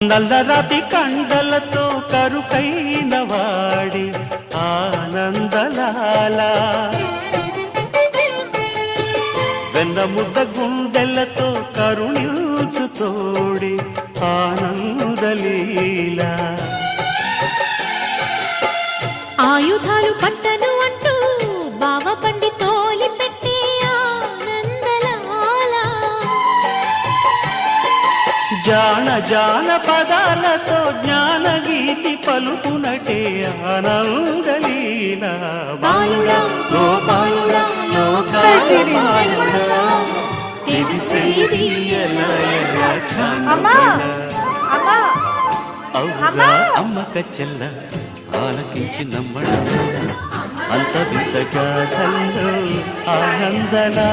నల్లరాతి కండలతో కరుకైన వాడి ఆనందలాల వెన్నముద్ద గుండెలతో కరుణించు తోడి ఆనందలీల ఆయుధాలు పట్టను అంటూ బావ పండి తోలి పెట్టి ఆనందలాల జాన జాన పదాలతో జ్ఞానగీతి పలుకునటే ఆనందలీల బాలుడా గోపాలుడా లోకాల బాలుడా తెలిసేది ఎలా ఎలా అవుగా అమ్మక చెల్ల ఆలకించి నమ్మడం అంత వింత గాథల్లో ఆనందలా